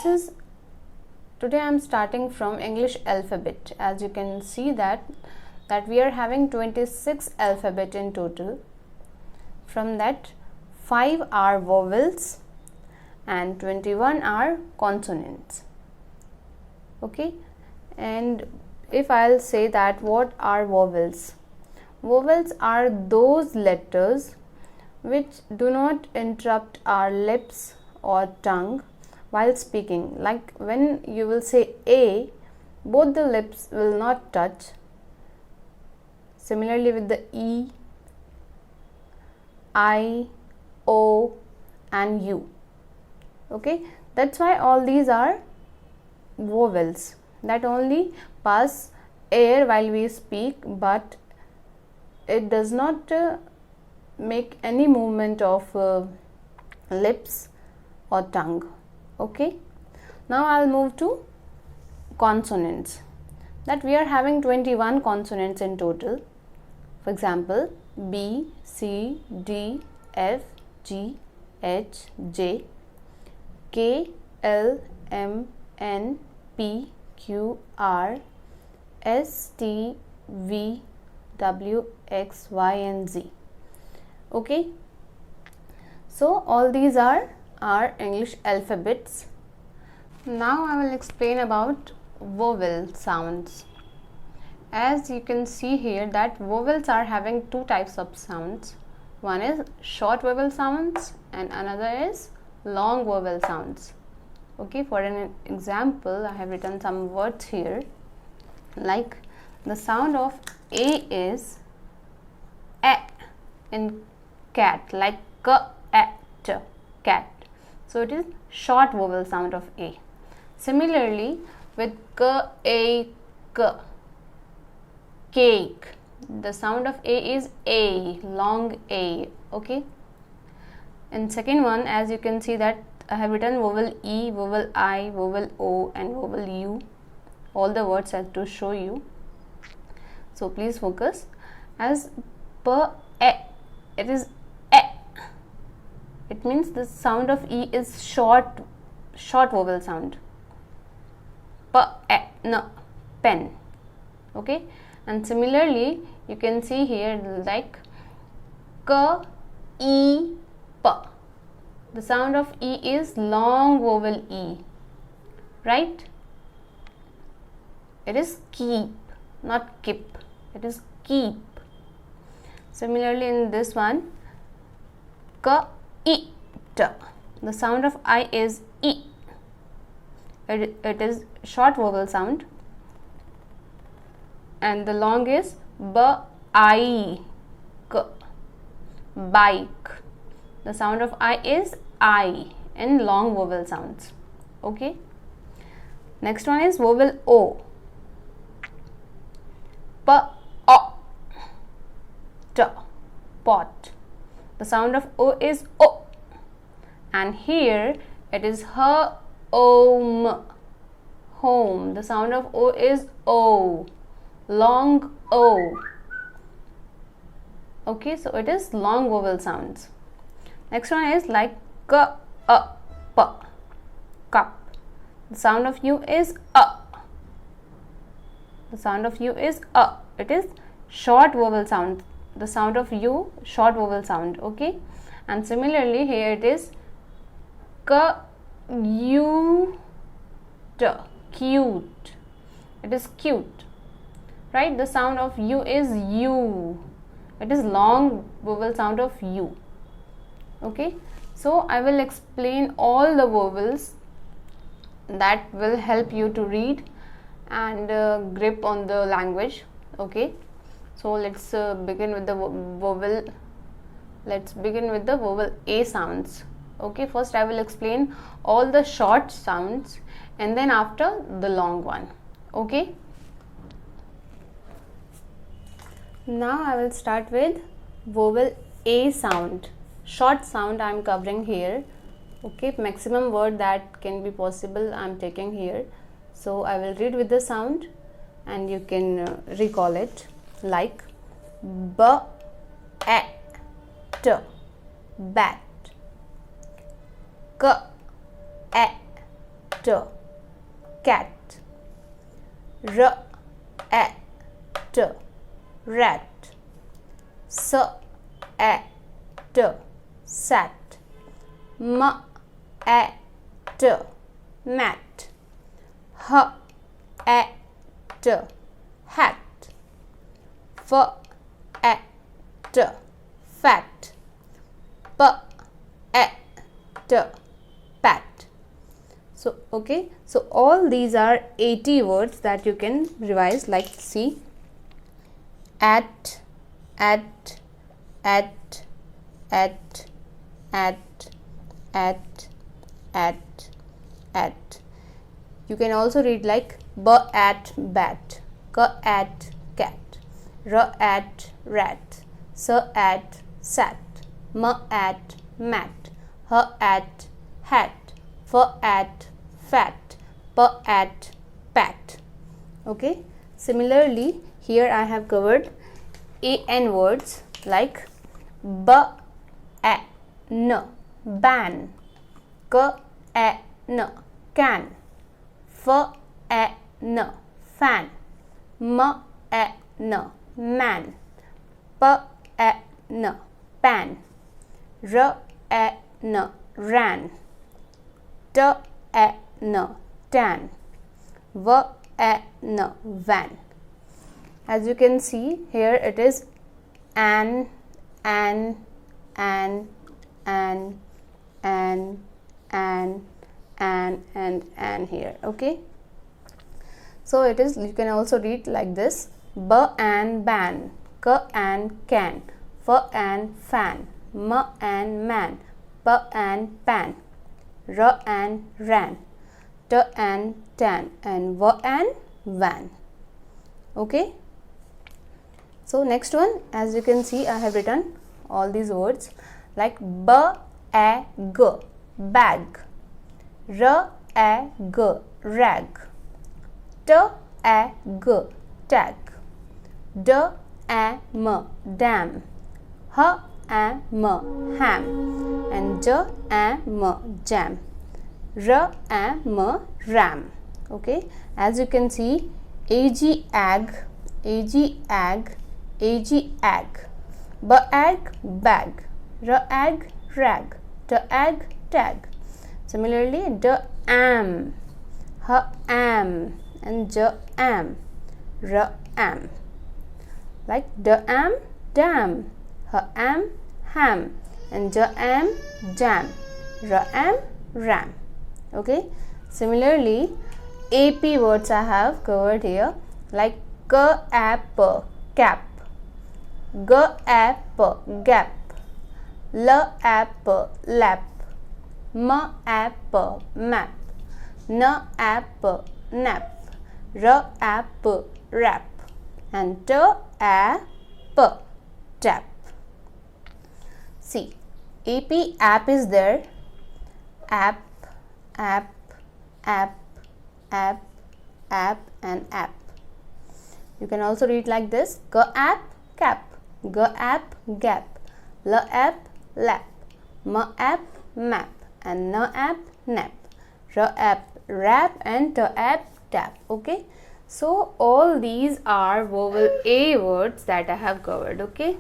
today I am starting from English alphabet. As you can see that we are having 26 alphabet in total. From that 5 are vowels and 21 are consonants. Okay, and if I'll say that what are vowels? Vowels are those letters which do not interrupt our lips or tongue while speaking. Like when you will say A, both the lips will not touch. Similarly with the E, I, O and U. Okay, that's why all these are vowels that only pass air while we speak, but it does not make any movement of lips or tongue. Okay, now I'll move to consonants. That we are having 21 consonants in total. For example, B, C, D, F, G, H, J, K, L, M, N, P, Q, R, S, T, V, W, X, Y and Z. Okay, so all these are our English alphabets. Now I will explain about vowel sounds. As you can see here that vowels are having two types of sounds. One is short vowel sounds and another is long vowel sounds. Okay, for an example, I have written some words here. Like the sound of A is A in cat, like k, a, t, cat. So it is short vowel sound of A. Similarly with k, a, k, cake, the sound of A is A, long A. Okay. And second one, as you can see that I have written vowel E, vowel I, vowel O and vowel U. All the words I have to show you. So please focus. As per A, it is A. It means the sound of E is short vowel sound. Per A, no, pen. Okay. And similarly, you can see here like K, E, P. The sound of E is long vowel E, right? It is keep, not keep. It is keep. Similarly in this one, K, E, T. The sound of I is E. It is short vowel sound. And the long is B, I, K, bike. The sound of I is I in long vowel sounds. Okay. Next one is vowel O. P, O, T, pot. The sound of O is O. And here it is H, O, M, home. The sound of O is O, long O. Okay, so it is long vowel sounds. Next one is like K, A, P, cup. The sound of U is A. The sound of U is A. It is short vowel sound. The sound of U, short vowel sound. Okay, and similarly here it is K, U, T, cute. It is cute, right? The sound of U is U. It is long vowel sound of U. Okay, so I will explain all the vowels that will help you to read and grip on the language. Okay, so let's begin with the vowel. Let's begin with the vowel A sounds. Okay, first I will explain all the short sounds and then after the long one. Okay, now I will start with vowel A sound. Short sound I am covering here. Okay, maximum word that can be possible I am taking here. So I will read with the sound and you can recall it, like B, A, T, bat. K, A, t, cat. R, a, t, rat. S, a, t, sat. M, a, t, mat. H, a, t, hat. F, a, t, fat. P, a, t, pat. So okay, so all these are 80 words that you can revise, like see: at, at, at, at, at, at. You can also read like b at bat, k at cat, r at rat, s at sat, m at mat, h at hat, f at fat, p at pat. Okay, similarly here I have covered an words like b a n, ban, k a n, can, f a n, fan, m a n, man, p a n, pan, r a n, ran, t a n, tan, v a n, van. As you can see here, it is an, and here. Okay, so it is, you can also read like this: b and ban, k and can, f and fan, m and man, p and pan, r and ran, t and tan, and v and van. Okay, so next one, as you can see, I have written all these words like b a g, bag, r a g, rag, t a g, tag, d a m, dam, h a m, ham, and j a m, jam, r a m, ram. Okay, as you can see, ag, ag, ag, ag, ag, ag, b ag, bag, r ag, rag, t ag, tag. Similarly, d am, h am, and j am, r am. Like d am, dam, h am, ham, and j am, jam, r am, ram. Okay, similarly, ap words I have covered here, like k a p, cap, g a p, gap, l a p, lap, m a p, map, n a p, nap, r a p, rap, and t a p, tap. See, app is there, app, and app. You can also read like this: g app, cap, g app, gap, l app, lap, m app, map, and n app, nap, r app, rap, and t app, tap. Okay, so all these are vowel A words that I have covered. Okay.